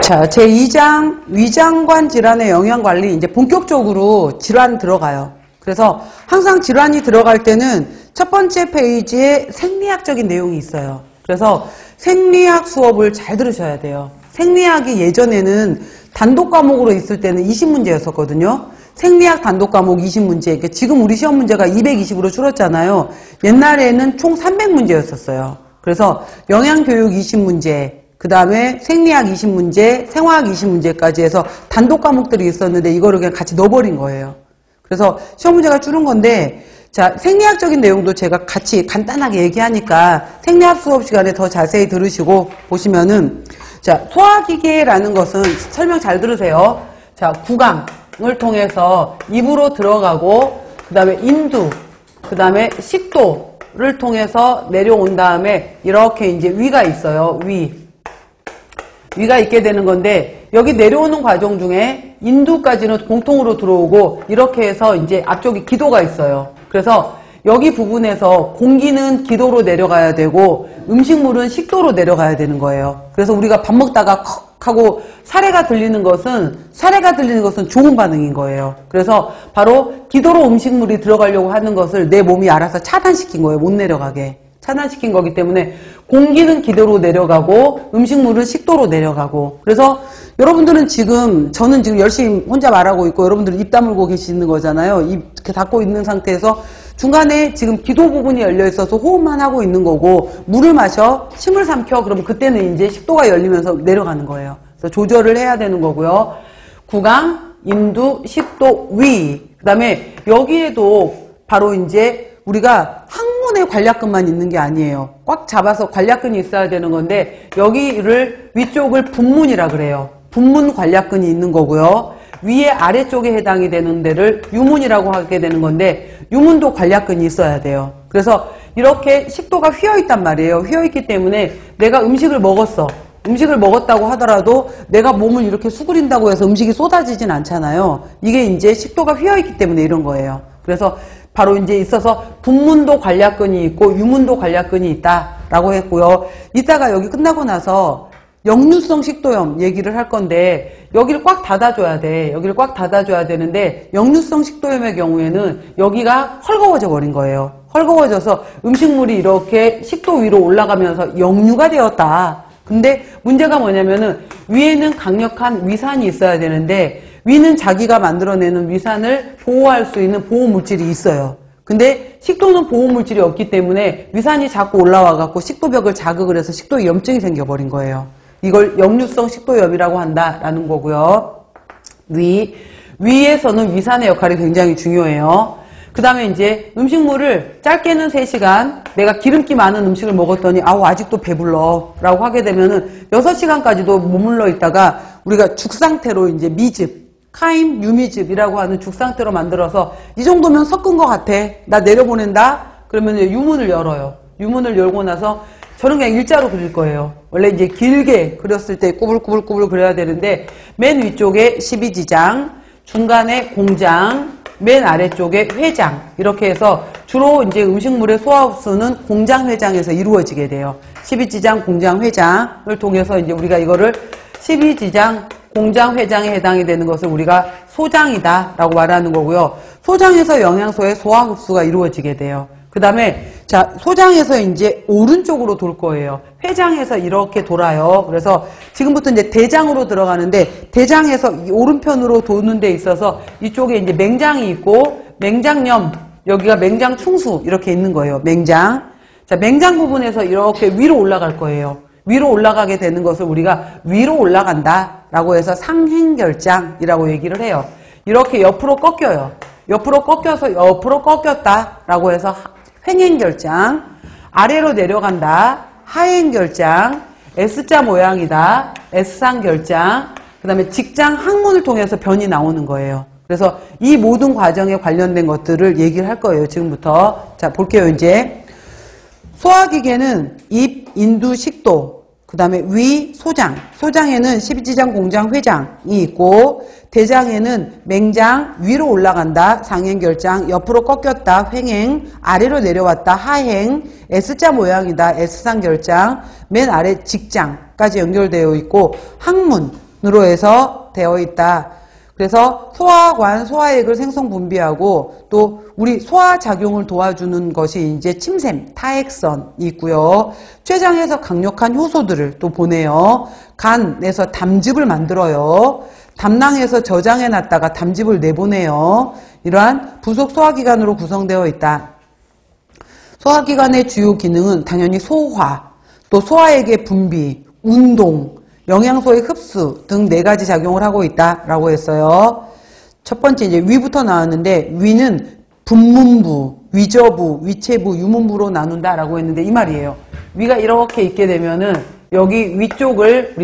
자, 제2장 위장관 질환의 영양관리 이제 본격적으로 질환 들어가요. 그래서 항상 질환이 들어갈 때는 첫 번째 페이지에 생리학적인 내용이 있어요. 그래서 생리학 수업을 잘 들으셔야 돼요. 생리학이 예전에는 단독 과목으로 있을 때는 20문제였었거든요. 생리학 단독 과목 20문제. 그러니까 지금 우리 시험 문제가 220으로 줄었잖아요. 옛날에는 총 300문제였었어요. 그래서 영양교육 20문제, 그 다음에 생리학 20문제, 생화학 20문제까지 해서 단독 과목들이 있었는데 이거를 그냥 같이 넣어버린 거예요. 그래서 시험 문제가 줄은 건데, 자, 생리학적인 내용도 제가 같이 간단하게 얘기하니까 생리학 수업 시간에 더 자세히 들으시고 보시면은, 자, 소화기계라는 것은 설명 잘 들으세요. 자, 구강을 통해서 입으로 들어가고, 그 다음에 인두, 그 다음에 식도를 통해서 내려온 다음에 이렇게 이제 위가 있어요. 위가 있게 되는 건데, 여기 내려오는 과정 중에 인두까지는 공통으로 들어오고 이렇게 해서 이제 앞쪽에 기도가 있어요. 그래서 여기 부분에서 공기는 기도로 내려가야 되고 음식물은 식도로 내려가야 되는 거예요. 그래서 우리가 밥 먹다가 컥 하고 사례가 들리는 것은 좋은 반응인 거예요. 그래서 바로 기도로 음식물이 들어가려고 하는 것을 내 몸이 알아서 차단시킨 거예요. 못 내려가게. 차단시킨 거기 때문에 공기는 기도로 내려가고 음식물은 식도로 내려가고, 그래서 여러분들은 저는 지금 열심히 혼자 말하고 있고 여러분들은 입 다물고 계시는 거잖아요. 입 이렇게 닫고 있는 상태에서 중간에 지금 기도 부분이 열려 있어서 호흡만 하고 있는 거고, 물을 마셔, 침을 삼켜, 그러면 그때는 이제 식도가 열리면서 내려가는 거예요. 그래서 조절을 해야 되는 거고요. 구강, 인두, 식도, 위. 그 다음에 여기에도 바로 이제 우리가 항문에 관략근만 있는 게 아니에요. 꽉 잡아서 관략근이 있어야 되는 건데, 여기를 위쪽을 분문이라 그래요. 분문 관략근이 있는 거고요. 위에 아래쪽에 해당이 되는 데를 유문이라고 하게 되는 건데, 유문도 관략근이 있어야 돼요. 그래서 이렇게 식도가 휘어있단 말이에요. 휘어있기 때문에 내가 음식을 먹었어. 음식을 먹었다고 하더라도 내가 몸을 이렇게 수그린다고 해서 음식이 쏟아지진 않잖아요. 이게 이제 식도가 휘어있기 때문에 이런 거예요. 그래서 바로 이제 있어서 분문도 관략근이 있고 유문도 관략근이 있다라고 했고요. 이따가 여기 끝나고 나서 역류성 식도염 얘기를 할 건데, 여기를 꽉 닫아줘야 돼. 여기를 꽉 닫아줘야 되는데, 역류성 식도염의 경우에는 여기가 헐거워져 버린 거예요. 헐거워져서 음식물이 이렇게 식도 위로 올라가면서 역류가 되었다. 근데 문제가 뭐냐면은 위에는 강력한 위산이 있어야 되는데, 위는 자기가 만들어내는 위산을 보호할 수 있는 보호물질이 있어요. 근데 식도는 보호물질이 없기 때문에 위산이 자꾸 올라와갖고 식도벽을 자극을 해서 식도에 염증이 생겨버린 거예요. 이걸 역류성 식도염이라고 한다라는 거고요. 위에서는 위산의 역할이 굉장히 중요해요. 그 다음에 이제 음식물을 짧게는 3시간, 내가 기름기 많은 음식을 먹었더니 아직도 배불러 라고 하게 되면은 6시간까지도 머물러 있다가 우리가 죽 상태로 이제 미즙, 카임 유미즙이라고 하는 죽 상태로 만들어서 이 정도면 섞은 것 같아, 나 내려보낸다. 그러면 이제 유문을 열어요. 유문을 열고 나서 저는 그냥 일자로 그릴 거예요. 원래 이제 길게 그렸을 때 꾸불꾸불꾸불 그려야 되는데, 맨 위쪽에 12지장, 중간에 공장, 맨 아래쪽에 회장, 이렇게 해서 주로 이제 음식물의 소화 흡수는 공장 회장에서 이루어지게 돼요. 12지장 공장 회장을 통해서 이제 우리가 이거를 12지장 공장 회장에 해당이 되는 것을 우리가 소장이다 라고 말하는 거고요. 소장에서 영양소의 소화 흡수가 이루어지게 돼요. 그 다음에 자, 소장에서 이제 오른쪽으로 돌 거예요. 회장에서 이렇게 돌아요. 그래서 지금부터 이제 대장으로 들어가는데, 대장에서 이 오른편으로 도는 데 있어서 이쪽에 이제 맹장이 있고, 맹장염, 여기가 맹장 충수 이렇게 있는 거예요. 맹장. 자, 맹장 부분에서 이렇게 위로 올라갈 거예요. 위로 올라가게 되는 것을 우리가 위로 올라간다 라고 해서 상행결장이라고 얘기를 해요. 이렇게 옆으로 꺾여요. 옆으로 꺾여서 옆으로 꺾였다 라고 해서 횡행결장, 아래로 내려간다, 하행결장, S자 모양이다, S상결장, 그 다음에 직장 항문을 통해서 변이 나오는 거예요. 그래서 이 모든 과정에 관련된 것들을 얘기를 할 거예요, 지금부터. 자, 볼게요, 이제. 소화기계는 입, 인두, 식도, 그 다음에 위, 소장. 소장에는 12지장 공장 회장이 있고, 대장에는 맹장, 위로 올라간다, 상행결장, 옆으로 꺾였다, 횡행, 아래로 내려왔다, 하행, S자 모양이다, S상결장, 맨 아래 직장까지 연결되어 있고, 항문, 기관으로 해서 되어 있다. 그래서 소화관, 소화액을 생성 분비하고 또 우리 소화작용을 도와주는 것이 이제 침샘, 타액선이 있고요. 췌장에서 강력한 효소들을 또 보내요. 간에서 담즙을 만들어요. 담낭에서 저장해 놨다가 담즙을 내보내요. 이러한 부속 소화기관으로 구성되어 있다. 소화기관의 주요 기능은 당연히 소화, 또 소화액의 분비, 운동, 영양소의 흡수 등 4가지 작용을 하고 있다라고 했어요. 첫 번째 이제 위부터 나왔는데 위는 분문부, 위저부, 위체부, 유문부로 나눈다라고 했는데 이 말이에요. 위가 이렇게 있게 되면은 여기 위쪽을